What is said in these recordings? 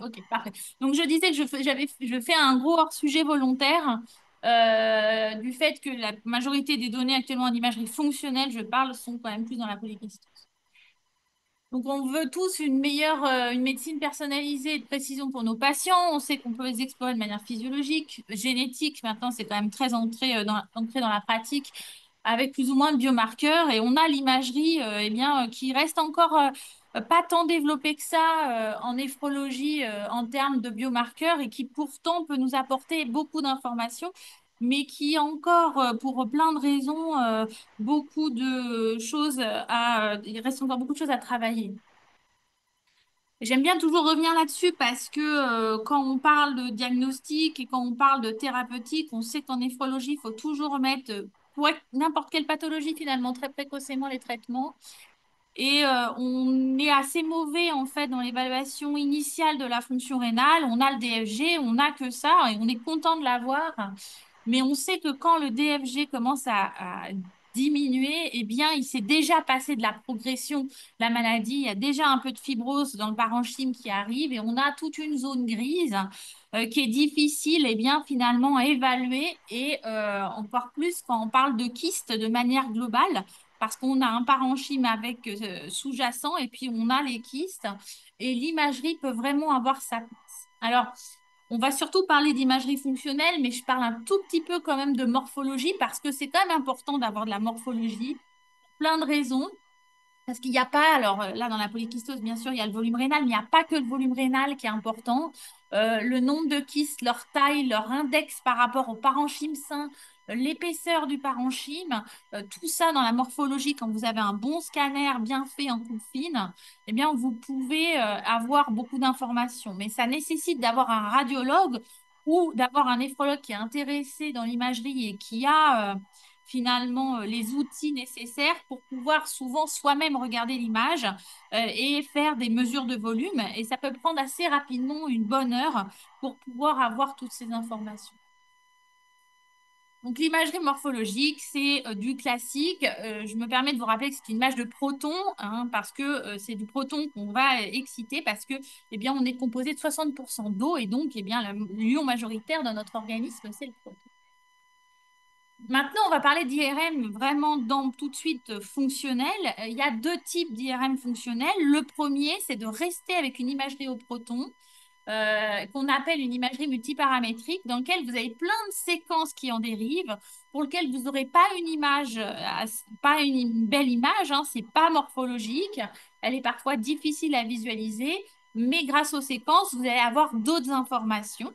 Ok, parfait. Donc, je disais que je fais un gros hors-sujet volontaire du fait que la majorité des données actuellement en imagerie fonctionnelle, je parle, sont quand même plus dans la polycystique. Donc, on veut tous une médecine personnalisée et de précision pour nos patients. On sait qu'on peut les explorer de manière physiologique, génétique. Maintenant, c'est quand même très ancré dans la pratique avec plus ou moins de biomarqueurs. Et on a l'imagerie qui reste encore pas tant développée que ça en néphrologie en termes de biomarqueurs et qui pourtant peut nous apporter beaucoup d'informations, mais qui encore, pour plein de raisons, il reste encore beaucoup de choses à travailler. J'aime bien toujours revenir là-dessus parce que quand on parle de diagnostic et quand on parle de thérapeutique, on sait qu'en néphrologie, il faut toujours remettre n'importe quelle pathologie finalement très précocement les traitements. Et on est assez mauvais en fait dans l'évaluation initiale de la fonction rénale. On a le DFG, on n'a que ça et on est content de l'avoir. Mais on sait que quand le DFG commence à diminuer, eh bien, il s'est déjà passé de la progression de la maladie. Il y a déjà un peu de fibrose dans le parenchyme qui arrive et on a toute une zone grise qui est difficile eh bien, finalement à évaluer et encore plus quand on parle de kyste de manière globale parce qu'on a un parenchyme avec sous-jacent et puis on a les kystes et l'imagerie peut vraiment avoir sa place. Alors, on va surtout parler d'imagerie fonctionnelle, mais je parle un tout petit peu quand même de morphologie parce que c'est quand même important d'avoir de la morphologie, pour plein de raisons. Parce qu'il n'y a pas, alors là dans la polykystose, bien sûr, il y a le volume rénal, mais il n'y a pas que le volume rénal qui est important. Le nombre de kystes, leur taille, leur index par rapport au parenchyme sain, l'épaisseur du parenchyme, tout ça dans la morphologie, quand vous avez un bon scanner bien fait en coupe fine, eh bien vous pouvez avoir beaucoup d'informations. Mais ça nécessite d'avoir un radiologue ou d'avoir un néphrologue qui est intéressé dans l'imagerie et qui a finalement les outils nécessaires pour pouvoir souvent soi-même regarder l'image et faire des mesures de volume. Et ça peut prendre assez rapidement une bonne heure pour pouvoir avoir toutes ces informations. Donc l'imagerie morphologique, c'est du classique. Je me permets de vous rappeler que c'est une image de proton, hein, parce que c'est du proton qu'on va exciter, parce que eh bien, on est composé de 60% d'eau, et donc eh bien, l'ion majoritaire dans notre organisme, c'est le proton. Maintenant, on va parler d'IRM vraiment dans tout de suite fonctionnel. Il y a deux types d'IRM fonctionnels. Le premier, c'est de rester avec une imagerie au proton, qu'on appelle une imagerie multiparamétrique, dans laquelle vous avez plein de séquences qui en dérivent, pour lesquelles vous n'aurez pas une image, pas une belle image, hein, c'est pas morphologique. Elle est parfois difficile à visualiser, mais grâce aux séquences, vous allez avoir d'autres informations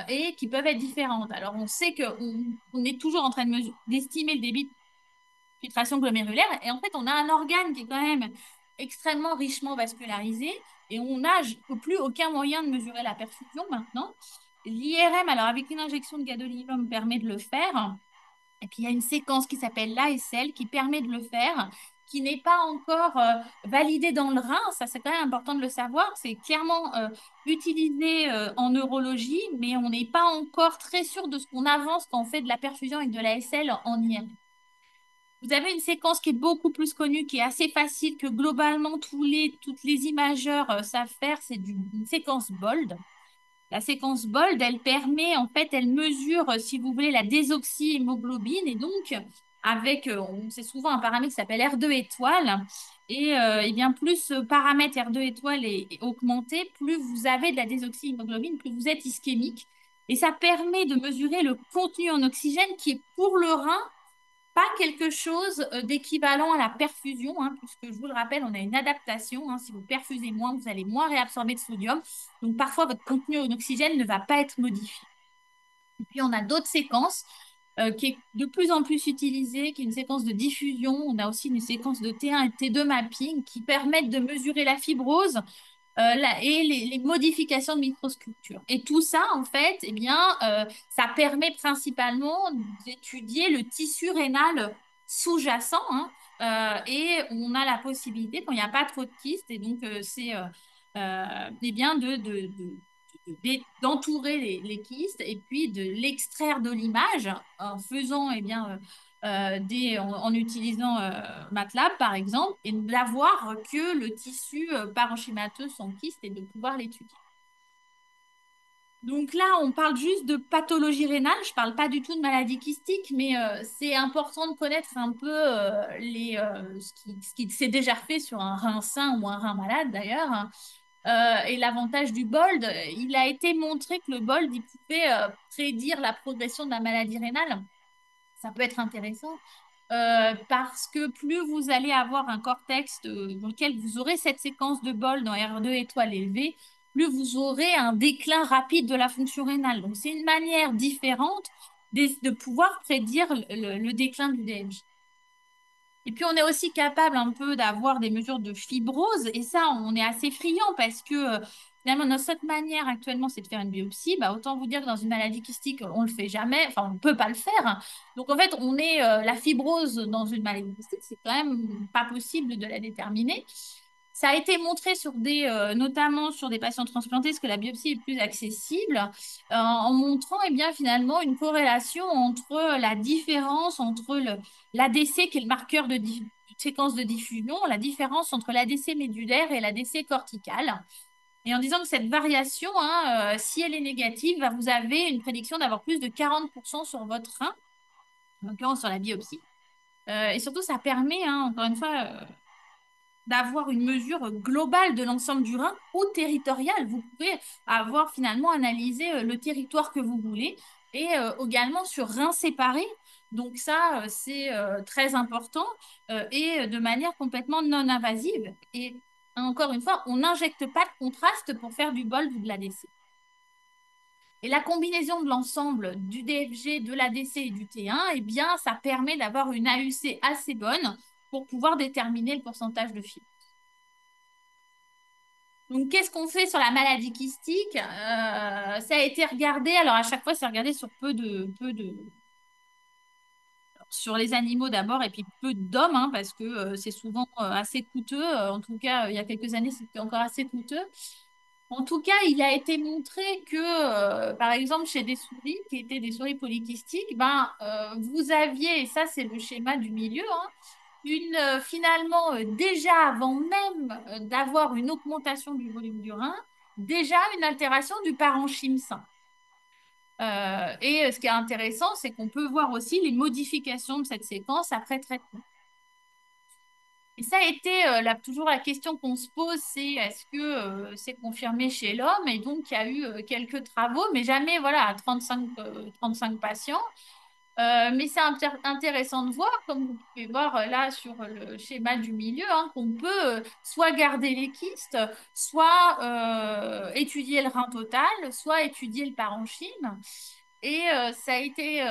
et qui peuvent être différentes. Alors, on sait qu'on est toujours en train d'estimer le débit de filtration glomérulaire et en fait, on a un organe qui est quand même extrêmement richement vascularisé et on n'a plus aucun moyen de mesurer la perfusion maintenant. L'IRM, alors avec une injection de gadolinium, permet de le faire. Et puis, il y a une séquence qui s'appelle l'ASL qui permet de le faire, qui n'est pas encore validée dans le rein. Ça, c'est quand même important de le savoir. C'est clairement utilisé en neurologie, mais on n'est pas encore très sûr de ce qu'on avance quand on fait de la perfusion avec de l'ASL en IRM. Vous avez une séquence qui est beaucoup plus connue, qui est assez facile, que globalement toutes les imageurs savent faire. C'est une séquence BOLD. La séquence BOLD, elle permet, en fait, elle mesure, si vous voulez, la désoxyhémoglobine. Et donc, c'est souvent un paramètre qui s'appelle R2 étoile. Et bien, plus ce paramètre R2 étoile est augmenté, plus vous avez de la désoxyhémoglobine, plus vous êtes ischémique. Et ça permet de mesurer le contenu en oxygène qui est pour le rein pas quelque chose d'équivalent à la perfusion, hein, puisque je vous le rappelle, on a une adaptation. Hein, si vous perfusez moins, vous allez moins réabsorber de sodium. Donc parfois, votre contenu en oxygène ne va pas être modifié. Et puis, on a d'autres séquences qui est de plus en plus utilisée, qui est une séquence de diffusion. On a aussi une séquence de T1 et T2 mapping qui permettent de mesurer la fibrose et les modifications de microstructure. Et tout ça, en fait, eh bien, ça permet principalement d'étudier le tissu rénal sous-jacent. Hein, et on a la possibilité, quand il n'y a pas trop de kystes, et donc eh bien d'entourer les kystes et puis de l'extraire de l'image en faisant eh bien, en utilisant MATLAB, par exemple, et d'avoir que le tissu parenchymateux sans kyste et de pouvoir l'étudier. Donc là, on parle juste de pathologie rénale, je ne parle pas du tout de maladie kystique, mais c'est important de connaître un peu ce qui s'est déjà fait sur un rein sain ou un rein malade d'ailleurs, hein. Et l'avantage du BOLD, il a été montré que le BOLD, il pouvait prédire la progression de la maladie rénale. Ça peut être intéressant parce que plus vous allez avoir un cortex dans lequel vous aurez cette séquence de bol dans R2 étoile élevée, plus vous aurez un déclin rapide de la fonction rénale. Donc, c'est une manière différente de pouvoir prédire le déclin du DMJ. Et puis, on est aussi capable un peu d'avoir des mesures de fibrose. Et ça, on est assez friand parce que finalement, notre seule manière actuellement, c'est de faire une biopsie. Bah, autant vous dire que dans une maladie kystique, on ne le fait jamais. Enfin, on ne peut pas le faire. Donc, en fait, la fibrose dans une maladie kystique, c'est quand même pas possible de la déterminer. Ça a été montré notamment sur des patients transplantés, parce que la biopsie est plus accessible, en montrant eh bien, finalement une corrélation entre la différence entre l'ADC, qui est le marqueur de séquence de diffusion, la différence entre l'ADC médulaire et l'ADC cortical. Et en disant que cette variation, hein, si elle est négative, vous avez une prédiction d'avoir plus de 40% sur votre rein, en l'occurrence sur la biopsie. Et surtout, ça permet, hein, encore une fois, d'avoir une mesure globale de l'ensemble du rein ou territorial. Vous pouvez avoir finalement analysé le territoire que vous voulez et également sur reins séparés. Donc ça, c'est très important et de manière complètement non invasive. Et encore une fois, on n'injecte pas de contraste pour faire du BOLD ou de l'ADC. Et la combinaison de l'ensemble du DFG, de l'ADC et du T1, eh bien, ça permet d'avoir une AUC assez bonne pour pouvoir déterminer le pourcentage de fibres. Donc, qu'est-ce qu'on fait sur la maladie kystique? Ça a été regardé, alors à chaque fois, c'est regardé sur sur les animaux d'abord et puis peu d'hommes, hein, parce que c'est souvent assez coûteux. En tout cas, il y a quelques années, c'était encore assez coûteux. En tout cas, il a été montré que, par exemple, chez des souris qui étaient des souris polykystiques, ben, vous aviez, et ça c'est le schéma du milieu, hein, finalement, déjà avant même d'avoir une augmentation du volume du rein, déjà une altération du parenchyme sain. Et ce qui est intéressant, c'est qu'on peut voir aussi les modifications de cette séquence après traitement. Et ça a été toujours la question qu'on se pose, c'est est-ce que c'est confirmé chez l'homme? Et donc, il y a eu quelques travaux, mais jamais voilà, à 35 patients. Mais c'est intéressant de voir, comme vous pouvez voir là sur le schéma du milieu, hein, qu'on peut soit garder les kystes, soit étudier le rein total, soit étudier le parenchyme. Et ça a été,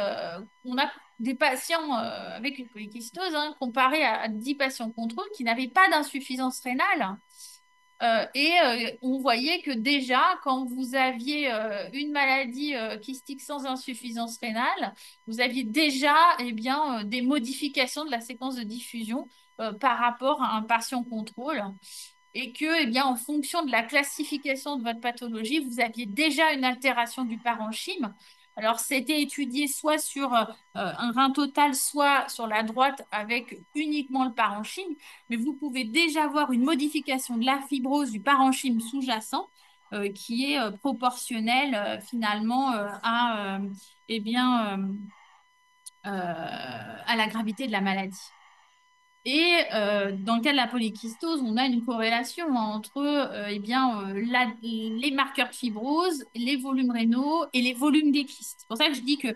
on a des patients avec une polykystose, hein, comparé à 10 patients contrôles qui n'avaient pas d'insuffisance rénale. On voyait que déjà, quand vous aviez une maladie kystique sans insuffisance rénale, vous aviez déjà eh bien, des modifications de la séquence de diffusion par rapport à un patient contrôle. Et que, eh bien, en fonction de la classification de votre pathologie, vous aviez déjà une altération du parenchyme. Alors, c'était étudié soit sur un rein total, soit sur la droite avec uniquement le parenchyme, mais vous pouvez déjà voir une modification de la fibrose du parenchyme sous-jacent qui est proportionnelle finalement eh bien, à la gravité de la maladie. Et dans le cas de la polykystose, on a une corrélation entre eh bien, les marqueurs de fibrose, les volumes rénaux et les volumes des kystes. C'est pour ça que je dis que,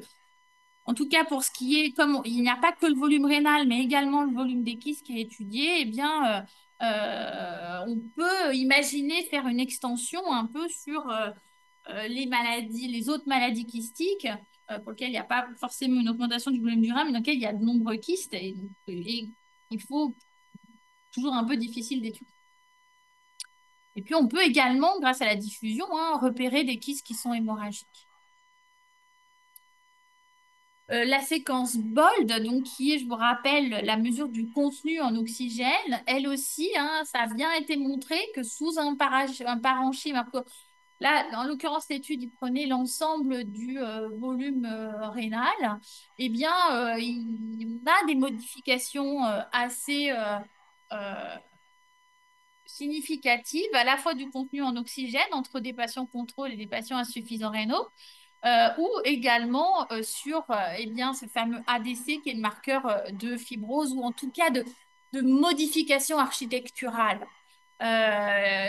en tout cas pour ce qui est, comme il n'y a pas que le volume rénal, mais également le volume des kystes qui est étudié, eh bien, on peut imaginer faire une extension un peu sur les autres maladies kystiques pour lesquelles il n'y a pas forcément une augmentation du volume du rein, mais dans lesquelles il y a de nombreux kystes. Et il faut toujours un peu difficile d'étudier. Et puis, on peut également, grâce à la diffusion, hein, repérer des kystes qui sont hémorragiques. La séquence BOLD, donc, qui est, je vous rappelle, la mesure du contenu en oxygène, elle aussi, hein, ça a bien été montré que sous un parenchyme Là, en l'occurrence, l'étude, il prenait l'ensemble du volume rénal. Eh bien, on a des modifications assez euh, significatives, à la fois du contenu en oxygène entre des patients contrôle et des patients insuffisants rénaux, ou également sur eh bien, ce fameux ADC qui est le marqueur de fibrose ou en tout cas de modification architecturale.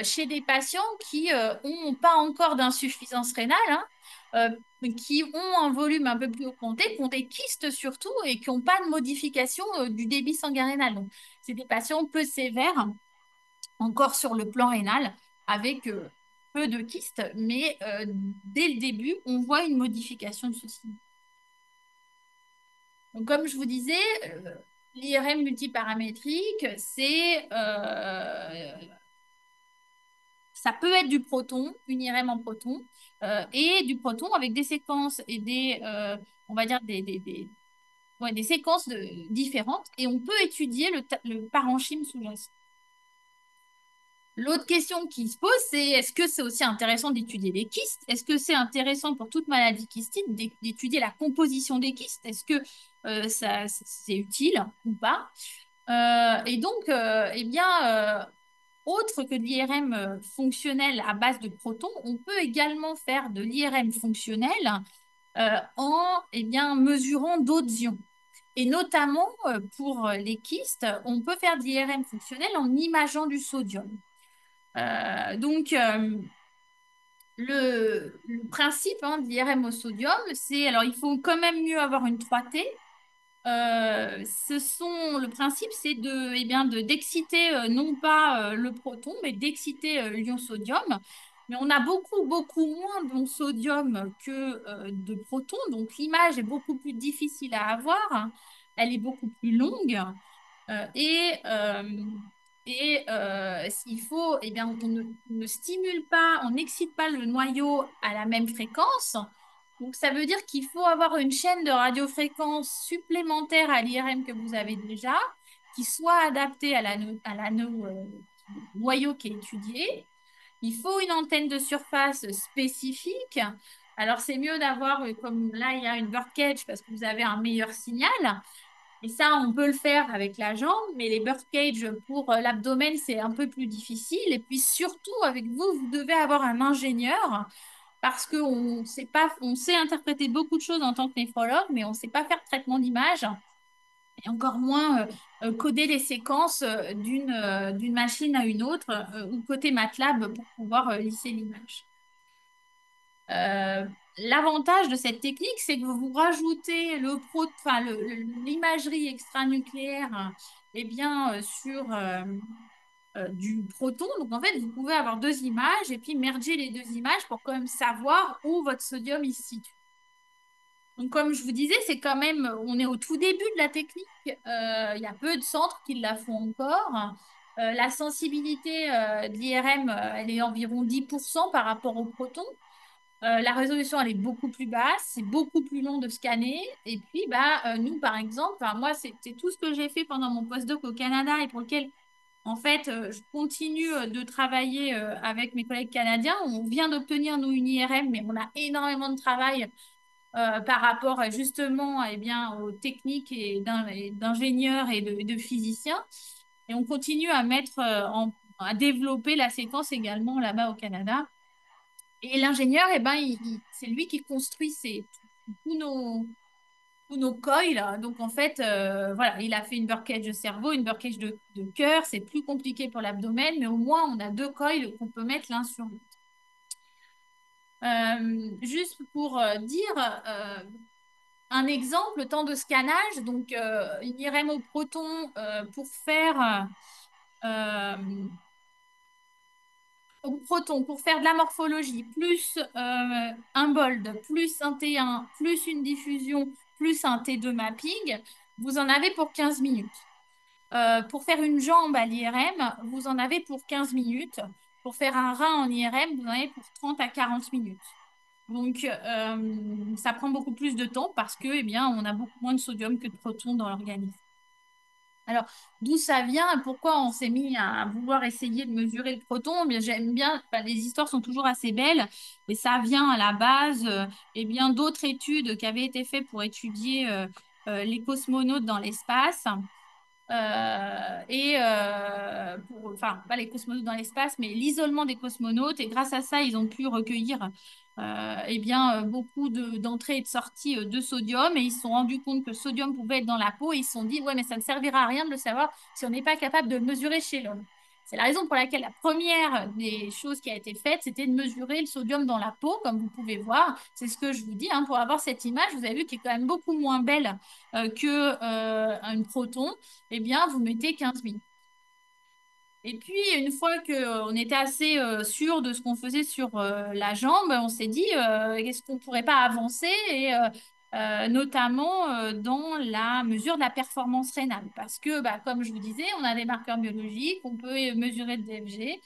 Chez des patients qui n'ont pas encore d'insuffisance rénale, hein, mais qui ont un volume un peu plus augmenté, qui ont des kystes surtout et qui n'ont pas de modification du débit sanguin rénal. Donc, c'est des patients peu sévères, encore sur le plan rénal, avec peu de kystes, mais dès le début, on voit une modification de ceci. Donc, comme je vous disais, l'IRM multiparamétrique, ça peut être du proton, une IRM en proton, et du proton avec des séquences et on va dire ouais, des séquences différentes, et on peut étudier le parenchyme sous-jacent. L'autre question qui se pose, c'est est-ce que c'est aussi intéressant d'étudier les kystes? Est-ce que c'est intéressant pour toute maladie kystique d'étudier la composition des kystes? Est-ce que c'est utile ou pas? Et donc, eh bien, autre que de l'IRM fonctionnel à base de protons, on peut également faire de l'IRM fonctionnel en eh bien, mesurant d'autres ions. Et notamment pour les kystes, on peut faire de l'IRM fonctionnel en imageant du sodium. Donc, le principe hein, de l'IRM au sodium, c'est, alors il faut quand même mieux avoir une 3T. Le principe, c'est eh bien, d'exciter non pas le proton, mais d'exciter l'ion sodium. Mais on a beaucoup, beaucoup moins d'ion sodium que de protons, donc l'image est beaucoup plus difficile à avoir, hein. Elle est beaucoup plus longue. Euh, et euh, il faut, eh bien, on ne stimule pas, on n'excite pas le noyau à la même fréquence. Donc, ça veut dire qu'il faut avoir une chaîne de radiofréquence supplémentaire à l'IRM que vous avez déjà, qui soit adaptée à l'anneau noyau qui est étudié. Il faut une antenne de surface spécifique. Alors, c'est mieux d'avoir, comme là, il y a une birdcage parce que vous avez un meilleur signal. Et ça, on peut le faire avec la jambe, mais les birdcage pour l'abdomen, c'est un peu plus difficile. Et puis surtout, avec vous, vous devez avoir un ingénieur parce qu'on sait pas, on sait interpréter beaucoup de choses en tant que néphrologue, mais on ne sait pas faire de traitement d'image et encore moins coder les séquences d'une machine à une autre ou côté MATLAB pour pouvoir lisser l'image. Euh, L'avantage de cette technique, c'est que vous rajoutez l'imagerie extranucléaire eh bien, sur du proton. Donc, en fait, vous pouvez avoir deux images et puis merger les deux images pour quand même savoir où votre sodium il se situe. Donc, comme je vous disais, c'est quand même, on est au tout début de la technique. Il y a peu de centres qui la font encore. La sensibilité de l'IRM, elle est environ 10% par rapport au proton. La résolution, elle est beaucoup plus basse, c'est beaucoup plus long de scanner. Et puis, nous, par exemple, enfin, moi, c'est tout ce que j'ai fait pendant mon postdoc au Canada et pour lequel, en fait, je continue de travailler avec mes collègues canadiens. On vient d'obtenir, nous, une IRM, mais on a énormément de travail par rapport justement eh bien, aux techniques et d'ingénieurs et de physiciens. Et on continue à à développer la séquence également là-bas au Canada. Et l'ingénieur, eh ben, c'est lui qui construit tous nos, tous nos coils. Donc, en fait, voilà, il a fait une birdcage de cerveau, une birdcage de cœur. C'est plus compliqué pour l'abdomen, mais au moins, on a deux coils qu'on peut mettre l'un sur l'autre. Juste pour dire un exemple, temps de scannage, donc une IRM au proton euh, au proton pour faire de la morphologie, plus un bold, plus un T1, plus une diffusion, plus un T2 mapping, vous en avez pour 15 minutes. Pour faire une jambe à l'IRM, vous en avez pour 15 minutes. Pour faire un rein en IRM, vous en avez pour 30 à 40 minutes. Donc, ça prend beaucoup plus de temps parce que, eh bien, on a beaucoup moins de sodium que de protons dans l'organisme. Alors, d'où ça vient et pourquoi on s'est mis à vouloir essayer de mesurer le proton? Eh bien, j'aime bien, enfin, les histoires sont toujours assez belles, et ça vient à la base et bien d'autres études qui avaient été faites pour étudier les cosmonautes dans l'espace. Enfin, pas les cosmonautes dans l'espace, mais l'isolement des cosmonautes. Et grâce à ça, ils ont pu recueillir beaucoup d'entrées et de sorties de sodium. Et ils se sont rendus compte que le sodium pouvait être dans la peau. Et ils se sont dit, ouais, mais ça ne servira à rien de le savoir si on n'est pas capable de le mesurer chez l'homme. C'est la raison pour laquelle la première des choses qui a été faite, c'était de mesurer le sodium dans la peau, comme vous pouvez voir. C'est ce que je vous dis, hein, pour avoir cette image, vous avez vu, qui est quand même beaucoup moins belle qu'un proton. Eh bien, vous mettez 15 minutes. Et puis, une fois qu'on était assez sûr de ce qu'on faisait sur la jambe, on s'est dit, est-ce qu'on ne pourrait pas avancer, et notamment dans la mesure de la performance rénale. Parce que, bah, comme je vous disais, on a des marqueurs biologiques, on peut mesurer le DFG,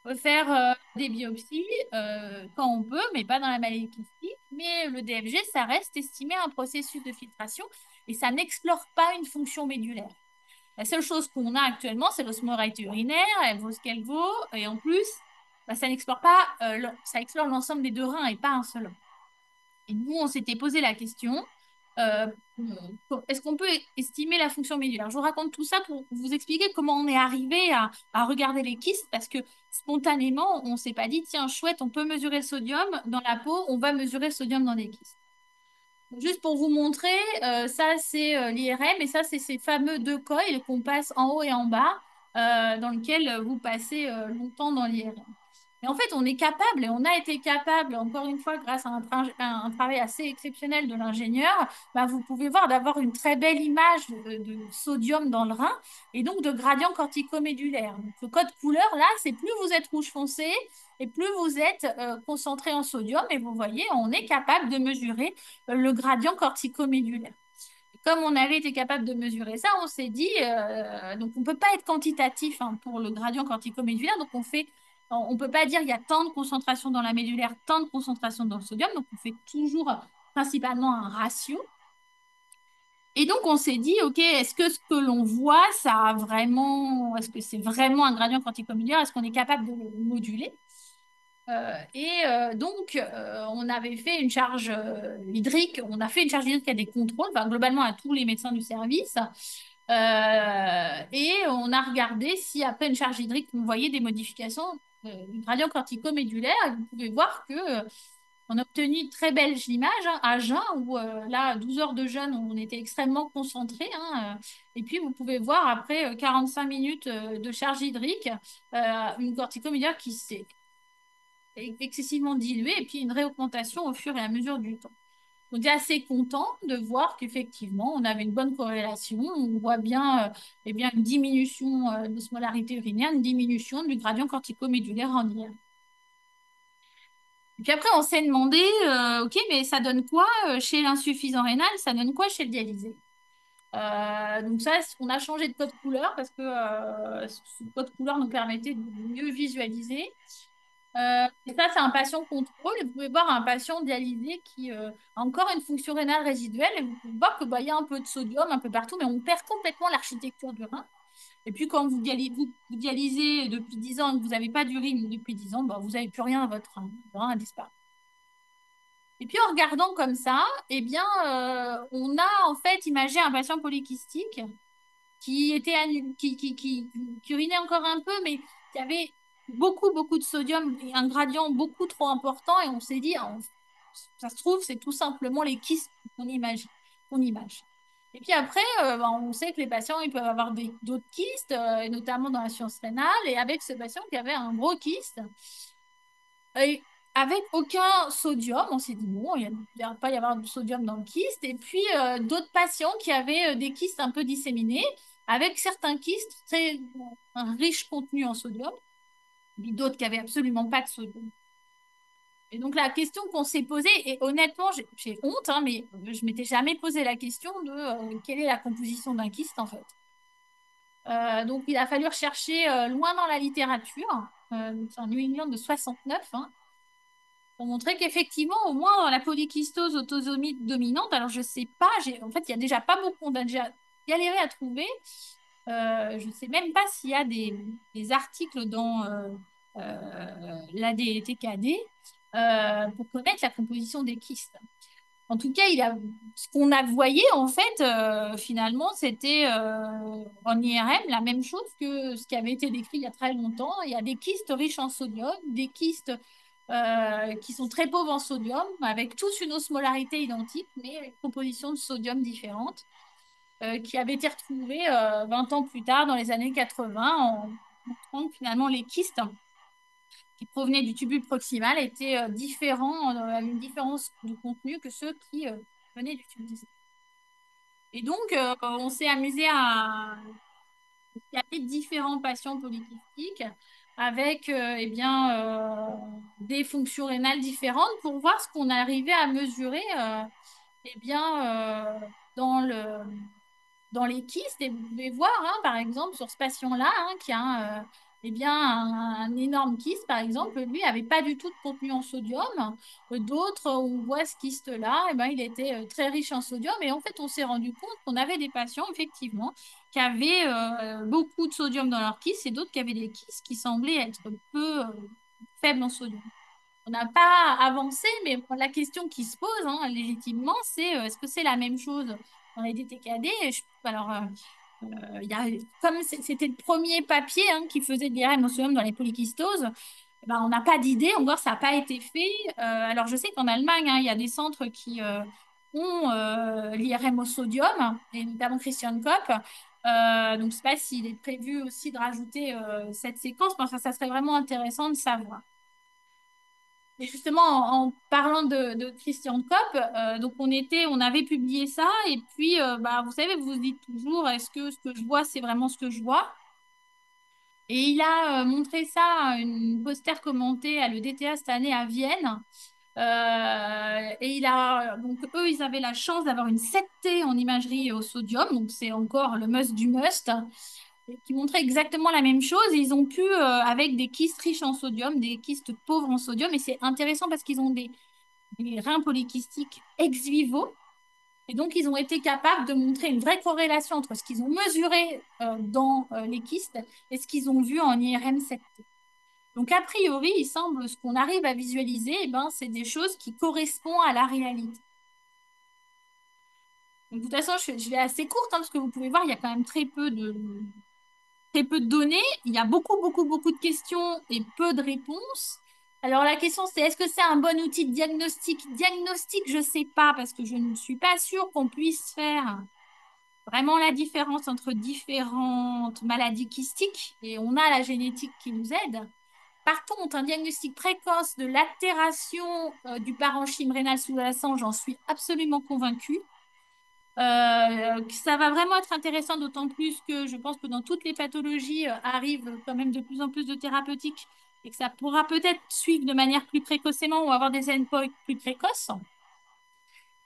on peut faire des biopsies quand on peut, mais pas dans la maladie kystique. Mais le DFG, ça reste estimé un processus de filtration et ça n'explore pas une fonction médulaire. La seule chose qu'on a actuellement, c'est l'osmolarité urinaire, elle vaut ce qu'elle vaut, et en plus, bah, ça n'explore pas, ça explore l'ensemble des deux reins et pas un seul. Et nous, on s'était posé la question, euh, est-ce qu'on peut estimer la fonction médulaire? Je vous raconte tout ça pour vous expliquer comment on est arrivé à regarder les kystes, parce que spontanément, on ne s'est pas dit, tiens, chouette, on peut mesurer le sodium dans la peau, on va mesurer le sodium dans les kystes. Juste pour vous montrer, ça c'est l'IRM et ça c'est ces fameux deux coils qu'on passe en haut et en bas, dans lequel vous passez longtemps dans l'IRM. Mais en fait, on est capable et on a été capable, encore une fois, grâce à un travail assez exceptionnel de l'ingénieur, bah, vous pouvez voir d'avoir une très belle image de sodium dans le rein et donc de gradient corticomédulaire. Donc, le code couleur, là, c'est plus vous êtes rouge foncé et plus vous êtes concentré en sodium. Et vous voyez, on est capable de mesurer le gradient corticomédulaire. Comme on avait été capable de mesurer ça, on s'est dit, donc on ne peut pas être quantitatif hein, pour le gradient corticomédulaire, donc on ne peut pas dire il y a tant de concentration dans la médulaire, tant de concentration dans le sodium, donc on fait toujours principalement un ratio. Et donc on s'est dit, ok, est-ce que ce que l'on voit, est-ce que c'est vraiment un gradient corticomédulaire, est-ce qu'on est capable de le moduler? On avait fait une charge hydrique, on a fait une charge hydrique à des contrôles, enfin, globalement à tous les médecins du service. Et on a regardé si après une charge hydrique, on voyait des modifications du gradient corticomédulaire. Et vous pouvez voir que on a obtenu une très belle image hein, à jeun, où là, 12 heures de jeûne, on était extrêmement concentré. Et puis, vous pouvez voir après 45 minutes de charge hydrique, une corticomédulaire qui s'est excessivement diluée et puis une réaugmentation au fur et à mesure du temps. On est assez content de voir qu'effectivement, on avait une bonne corrélation. On voit bien, eh bien une diminution de l'osmolarité urinaire, une diminution du gradient corticomédulaire en IR. Et puis après, on s'est demandé, OK, mais ça donne quoi chez l'insuffisant rénal? Ça donne quoi chez le dialysé? Donc ça, on a changé de code couleur parce que ce code couleur nous permettait de mieux visualiser. Et ça, c'est un patient contrôle. Et vous pouvez voir un patient dialysé qui a encore une fonction rénale résiduelle. Et vous pouvez voir que, bah, il y a un peu de sodium un peu partout, mais on perd complètement l'architecture du rein. Et puis, quand vous dialysez depuis 10 ans et que vous n'avez pas d'urine depuis 10 ans, bah, vous n'avez plus rien à votre rein. Le rein a disparu. Et puis, en regardant comme ça, eh bien, on a en fait imagé un patient polykystique qui était qui urinait encore un peu, mais qui avait beaucoup de sodium et un gradient beaucoup trop important. Et on s'est dit, ça se trouve, c'est tout simplement les kystes qu'on image. Et puis après, ben, on sait que les patients, ils peuvent avoir d'autres kystes, et notamment dans la science rénale. Et avec ce patient qui avait un gros kyste, et avec aucun sodium, on s'est dit, bon, il ne va pas y avoir de sodium dans le kyste. Et puis, d'autres patients qui avaient des kystes un peu disséminés, avec certains kystes très un riche contenu en sodium, puis d'autres qui avaient absolument pas de sodium. Et donc, la question qu'on s'est posée, et honnêtement, j'ai honte, hein, mais je m'étais jamais posé la question de quelle est la composition d'un kyste, en fait. Donc, il a fallu rechercher loin dans la littérature. C'est un New England de 69, hein, pour montrer qu'effectivement, au moins dans la polykystose autosomique dominante, alors je sais pas, en fait, il y a déjà pas beaucoup, on a déjà galéré à trouver. Je ne sais même pas s'il y a des articles dans la DTKD pour connaître la composition des kystes. En tout cas, ce qu'on a voyé, en fait, finalement, c'était en IRM la même chose que ce qui avait été décrit il y a très longtemps. Il y a des kystes riches en sodium, des kystes qui sont très pauvres en sodium, avec tous une osmolarité identique, mais une composition de sodium différente, qui avait été retrouvée 20 ans plus tard, dans les années 80, en montrant que finalement les kystes qui provenaient du tubule proximal étaient différents, avaient une différence de contenu que ceux qui venaient du tube distal. Et donc, on s'est amusé à regarder différents patients polykystiques avec eh bien, des fonctions rénales différentes pour voir ce qu'on arrivait à mesurer eh bien, dans dans les kystes. Et vous pouvez voir, hein, par exemple, sur ce patient-là, hein, qui a eh bien, un énorme kyste, par exemple, lui n'avait pas du tout de contenu en sodium. D'autres, on voit ce kyste-là, eh ben, il était très riche en sodium. Et en fait, on s'est rendu compte qu'on avait des patients, effectivement, qui avaient beaucoup de sodium dans leur kyste et d'autres qui avaient des kystes qui semblaient être peu faibles en sodium. On n'a pas avancé, mais la question qui se pose légitimement, c'est est-ce que c'est la même chose dans les DTKD? Alors, comme c'était le premier papier qui faisait de l'IRM au sodium dans les polykystoses, ben, on n'a pas d'idée, encore ça n'a pas été fait. Alors, je sais qu'en Allemagne, il y a des centres qui ont l'IRM au sodium, et notamment Christian Kopp. Donc, je ne sais pas s'il est prévu aussi de rajouter cette séquence, mais enfin, ça serait vraiment intéressant de savoir. Et justement, en parlant de Christian Kopp, donc on avait publié ça, et puis, bah, vous savez, vous vous dites toujours, est-ce que ce que je vois, c'est vraiment ce que je vois? Et il a montré ça à une poster commentée à l'EDTA cette année à Vienne. Et donc eux, ils avaient la chance d'avoir une 7T en imagerie au sodium, donc c'est encore le must du must, et qui montrait exactement la même chose. Et ils ont pu, avec des kystes riches en sodium, des kystes pauvres en sodium, et c'est intéressant parce qu'ils ont des reins polykystiques ex vivo. Et donc, ils ont été capables de montrer une vraie corrélation entre ce qu'ils ont mesuré dans les kystes et ce qu'ils ont vu en IRM 7T. Donc, a priori, il semble, ce qu'on arrive à visualiser, eh ben, c'est des choses qui correspondent à la réalité. Donc, de toute façon, je vais assez courte, parce que vous pouvez voir, il y a quand même très peu de données. Il y a beaucoup, beaucoup, beaucoup de questions et peu de réponses. Alors, la question, c'est est-ce que c'est un bon outil de diagnostic? Diagnostic, je ne sais pas, parce que je ne suis pas sûre qu'on puisse faire vraiment la différence entre différentes maladies kystiques, et on a la génétique qui nous aide. Par contre, un diagnostic précoce de l'altération du parenchyme rénal sous-jacent, j'en suis absolument convaincue. Ça va vraiment être intéressant, d'autant plus que je pense que dans toutes les pathologies arrivent quand même de plus en plus de thérapeutiques, et que ça pourra peut-être suivre de manière plus précocement ou avoir des endpoints plus précoces.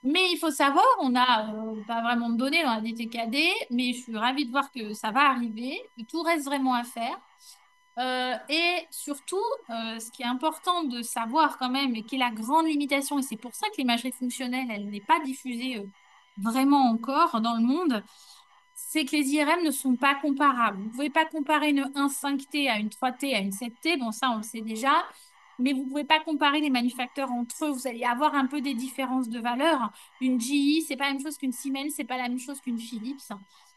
Mais il faut savoir, on n'a pas vraiment de données dans la DTKD, mais je suis ravie de voir que ça va arriver, que tout reste vraiment à faire. Et surtout, ce qui est important de savoir quand même, et qui est la grande limitation, et c'est pour ça que l'imagerie fonctionnelle, elle n'est pas diffusée vraiment encore dans le monde, c'est que les IRM ne sont pas comparables. Vous ne pouvez pas comparer une 1,5T à une 3T à une 7T, bon ça on le sait déjà, mais vous ne pouvez pas comparer les manufactures entre eux. Vous allez avoir un peu des différences de valeur. Une GE, c'est pas la même chose qu'une Siemens, c'est pas la même chose qu'une Philips.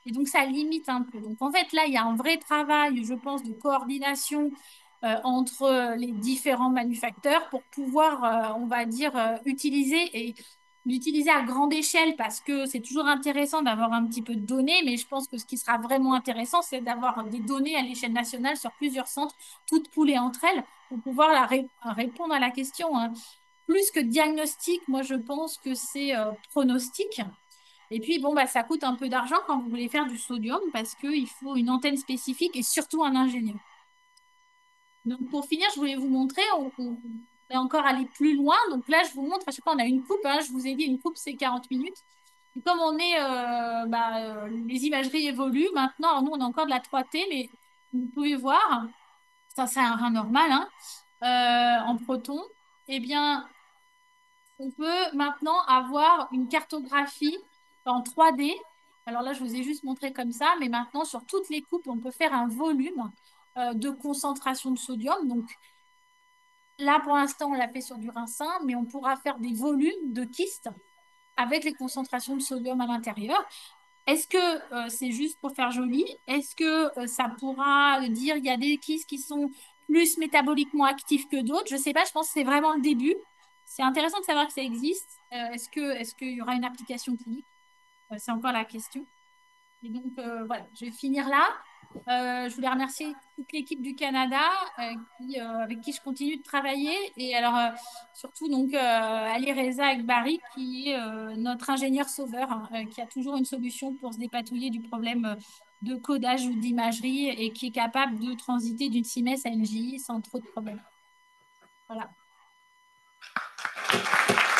Et donc ça limite un peu. Donc en fait là, il y a un vrai travail, je pense, de coordination entre les différents manufacteurs pour pouvoir, on va dire, utiliser et l'utiliser à grande échelle, parce que c'est toujours intéressant d'avoir un petit peu de données, mais je pense que ce qui sera vraiment intéressant, c'est d'avoir des données à l'échelle nationale sur plusieurs centres, toutes poulées entre elles, pour pouvoir répondre à la question, hein. Plus que diagnostic, moi je pense que c'est pronostic. Et puis bon, bah, ça coûte un peu d'argent quand vous voulez faire du sodium, parce qu'il faut une antenne spécifique et surtout un ingénieur. Donc, pour finir, je voulais vous montrer, on est encore allé plus loin. Donc là, je vous montre, à chaque fois, on a une coupe, hein. Je vous ai dit, une coupe, c'est 40 minutes. Et comme on est, les imageries évoluent maintenant. Alors, nous, on a encore de la 3T, mais vous pouvez voir, ça, c'est un rein normal, hein, en proton. Eh bien, on peut maintenant avoir une cartographie en 3D Alors là, je vous ai juste montré comme ça, mais maintenant, sur toutes les coupes, on peut faire un volume de concentration de sodium. Donc là, pour l'instant, on l'a fait sur du rinçin, mais on pourra faire des volumes de kystes avec les concentrations de sodium à l'intérieur. Est-ce que c'est juste pour faire joli? Est-ce que ça pourra dire il y a des kystes qui sont plus métaboliquement actifs que d'autres? Je ne sais pas, je pense que c'est vraiment le début. C'est intéressant de savoir que ça existe. Est-ce qu'il y aura une application clinique? C'est encore la question. Et donc, voilà, je vais finir là. Je voulais remercier toute l'équipe du Canada avec qui je continue de travailler. Et alors, surtout, donc, Ali Reza Akbari, qui est notre ingénieur sauveur, hein, qui a toujours une solution pour se dépatouiller du problème de codage ou d'imagerie et qui est capable de transiter d'une CIMES à une JI sans trop de problèmes. Voilà.